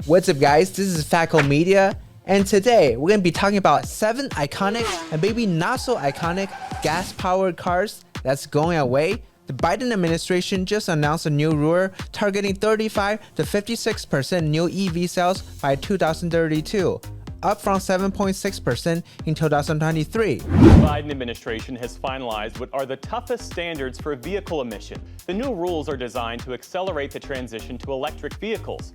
What's up guys, this is Faco Media, and today we're going to be talking about 7 iconic and maybe not so iconic gas-powered cars that's going away. The Biden administration just announced a new rule targeting 35 to 56% new EV sales by 2032, up from 7.6% in 2023. The Biden administration has finalized what are the toughest standards for vehicle emission. The new rules are designed to accelerate the transition to electric vehicles.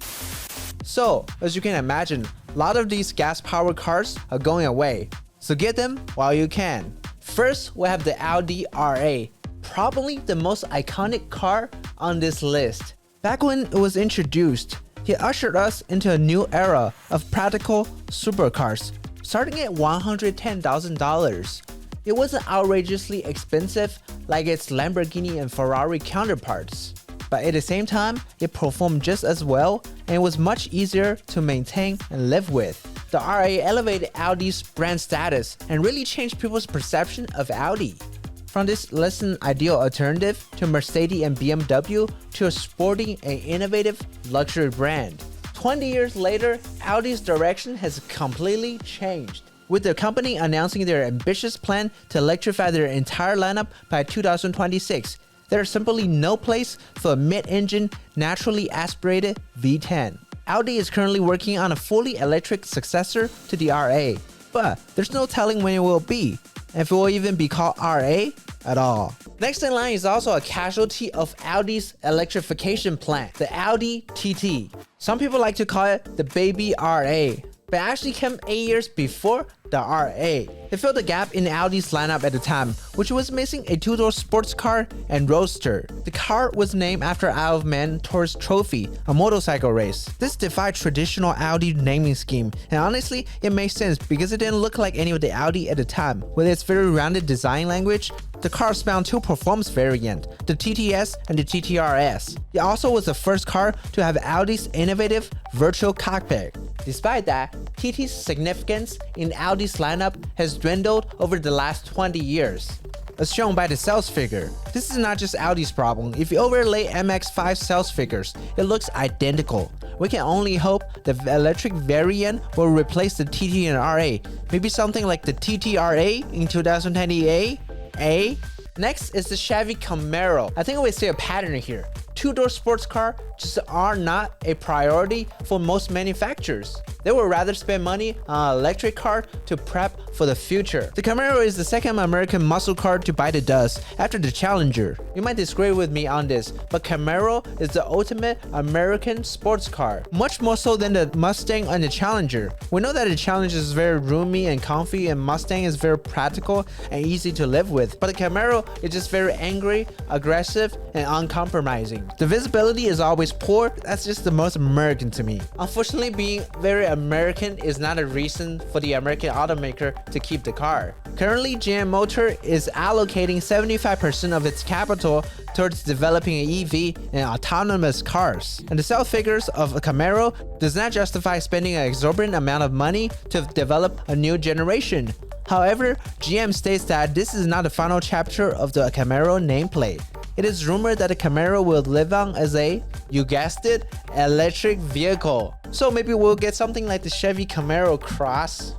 So, as you can imagine, a lot of these gas-powered cars are going away, so get them while you can. First, we have the Audi R, probably the most iconic car on this list. Back when it was introduced, it ushered us into a new era of practical supercars, starting at $110,000. It wasn't outrageously expensive like its Lamborghini and Ferrari counterparts, but at the same time, it performed just as well and it was much easier to maintain and live with. The RA elevated Audi's brand status and really changed people's perception of Audi. From this less than ideal alternative to Mercedes and BMW to a sporty and innovative luxury brand. 20 years later, Audi's direction has completely changed, with the company announcing their ambitious plan to electrify their entire lineup by 2026. There's simply no place for a mid-engine, naturally aspirated V10. Audi is currently working on a fully electric successor to the RA, but there's no telling when it will be, and if it will even be called RA at all. Next in line is also a casualty of Audi's electrification plan, the Audi TT. Some people like to call it the baby RA, but it actually came 8 years before the RA. It filled the gap in Audi's lineup at the time, which was missing a two-door sports car and roadster. The car was named after Isle of Man Tourist Trophy, a motorcycle race. This defied traditional Audi naming scheme, and honestly, it makes sense because it didn't look like any of the Audi at the time. With its very rounded design language, the car spawned 2 performance variants, the TTS and the TTRS. It also was the first car to have Audi's innovative virtual cockpit. Despite that, TT's significance in Audi's lineup has dwindled over the last 20 years, as shown by the sales figure. This is not just Audi's problem. If you overlay MX-5 sales figures, it looks identical. We can only hope the electric variant will replace the TT and RA, maybe something like the TTRA in 2028. Next is the Chevy Camaro. I think we see a pattern here. Two-door sports car just are not a priority for most manufacturers. They would rather spend money on an electric car to prep for the future. The Camaro is the second American muscle car to bite the dust after the Challenger. You might disagree with me on this, but Camaro is the ultimate American sports car, much more so than the Mustang and the Challenger. We know that the Challenger is very roomy and comfy, and Mustang is very practical and easy to live with, but the Camaro is just very angry, aggressive, and uncompromising. The visibility is always poor. That's just the most American to me. Unfortunately, being very American is not a reason for the American automaker to keep the car. Currently, GM Motor is allocating 75% of its capital towards developing an EV and autonomous cars. And the sales figures of a Camaro does not justify spending an exorbitant amount of money to develop a new generation. However, GM states that this is not the final chapter of the Camaro nameplate. It is rumored that the Camaro will live on as a, you guessed it, electric vehicle. So maybe we'll get something like the Chevy Camaro Cross.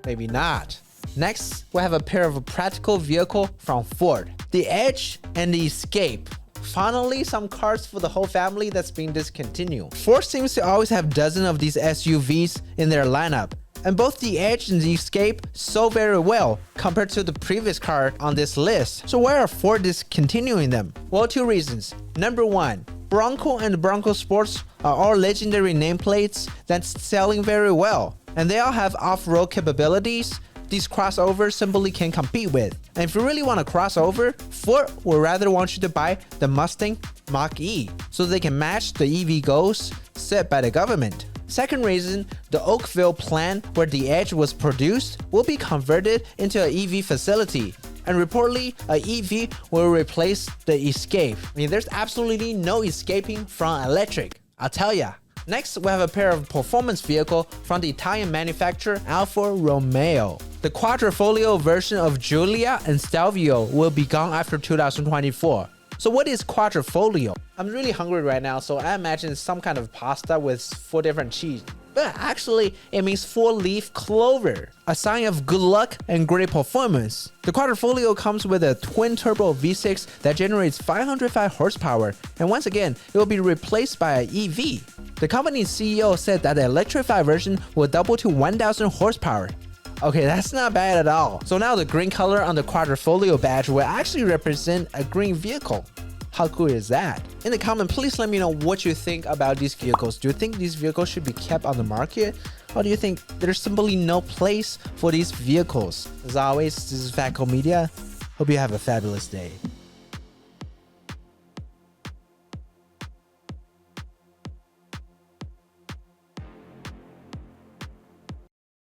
Maybe not. Next, we have a pair of a practical vehicle from Ford, the Edge and the Escape. Finally, some cars for the whole family that's being discontinued. Ford seems to always have dozens of these SUVs in their lineup, and both the Edge and the Escape sold very well compared to the previous car on this list. So why are Ford discontinuing them? Well, 2 reasons. Number 1, Bronco and Bronco Sports are all legendary nameplates that's selling very well, and they all have off-road capabilities these crossovers simply can compete with. And if you really want a crossover, Ford would rather want you to buy the Mustang Mach-E so they can match the EV goals set by the government. Second reason, the Oakville plant where the Edge was produced will be converted into an EV facility, and reportedly an EV will replace the Escape. I mean, there's absolutely no escaping from electric, I'll tell ya. Next, we have a pair of performance vehicles from the Italian manufacturer Alfa Romeo. The Quadrifolio version of Giulia and Stelvio will be gone after 2024. So what is Quadrifolio? I'm really hungry right now, so I imagine it's some kind of pasta with 4 different cheese. But actually, it means 4-leaf clover, a sign of good luck and great performance. The Quadrifolio comes with a twin-turbo V6 that generates 505 horsepower, and once again, it will be replaced by an EV. The company's CEO said that the electrified version will double to 1,000 horsepower. Okay, that's not bad at all. So now the green color on the Quadrifolio badge will actually represent a green vehicle. How cool is that? In the comment, please let me know what you think about these vehicles. Do you think these vehicles should be kept on the market? Or do you think there's simply no place for these vehicles? As always, this is Fatco Media. Hope you have a fabulous day.